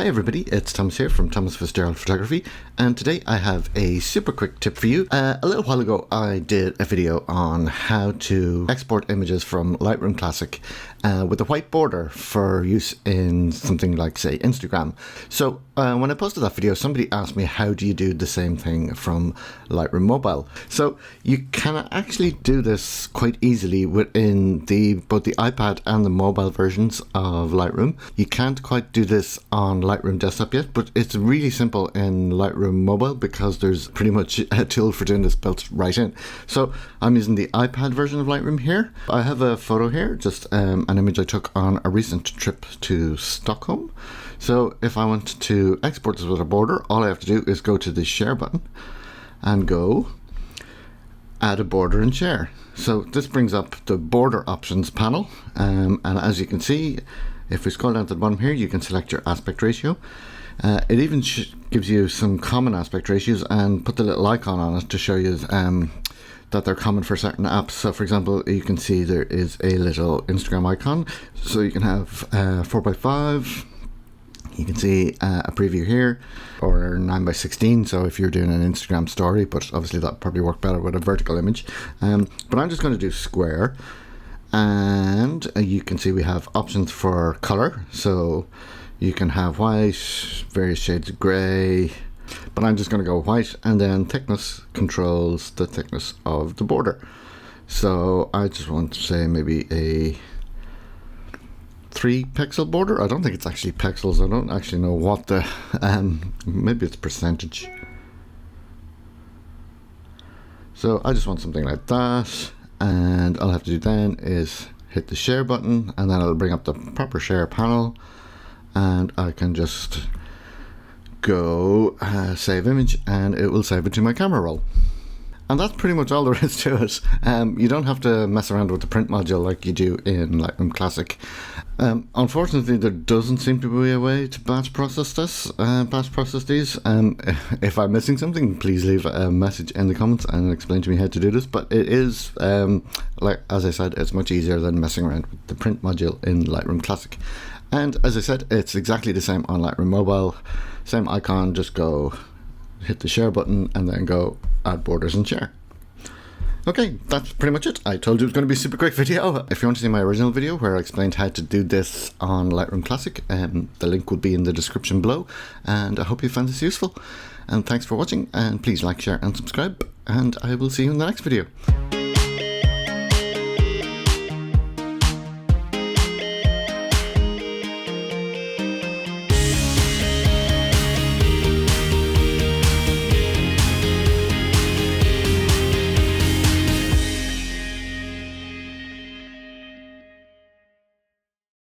Hi everybody, it's Thomas here from Thomas Fitzgerald Photography, and today I have a super quick tip for you. A little while ago I did a video on how to export images from Lightroom Classic with a white border for use in something like, say, Instagram. So when I posted that video, somebody asked me, how do you do the same thing from Lightroom Mobile? So you can actually do this quite easily within both the iPad and the mobile versions of Lightroom. You can't quite do this on Lightroom Desktop yet, but it's really simple in Lightroom Mobile because there's pretty much a tool for doing this built right in. So I'm using the iPad version of Lightroom here. I have a photo here, just an image I took on a recent trip to Stockholm. So if I want to export this with a border, all I have to do is go to the share button and go add a border and share. So this brings up the border options panel, and as you can see, if we scroll down to the bottom here, you can select your aspect ratio. It even gives you some common aspect ratios and put the little icon on it to show you that they're common for certain apps. So for example, you can see there is a little Instagram icon, so you can have 4:5. You can see a preview here, or 9:16. So if you're doing an Instagram story, but obviously that probably work better with a vertical image. But I'm just going to do square, and you can see we have options for color. So you can have white, various shades of gray, but I'm just going to go white, and then thickness controls the thickness of the border. So I just want to say maybe a 3 pixel border. I don't think it's actually pixels. I don't actually know what the maybe it's percentage. So I just want something like that, and all I have to do then is hit the share button, and then it'll bring up the proper share panel, and I can just go save image, and it will save it to my camera roll. And that's pretty much all there is to it. You don't have to mess around with the print module like you do in Lightroom Classic. Unfortunately, there doesn't seem to be a way to batch process these. If I'm missing something, please leave a message in the comments and explain to me how to do this. But it is, like as I said, it's much easier than messing around with the print module in Lightroom Classic. And as I said, it's exactly the same on Lightroom Mobile. Same icon, just go hit the share button and then go add borders and share. Okay, that's pretty much it. I told you it was going to be a super quick video. If you want to see my original video where I explained how to do this on Lightroom Classic, the link will be in the description below, and I hope you found this useful. And thanks for watching, and please like, share and subscribe, and I will see you in the next video.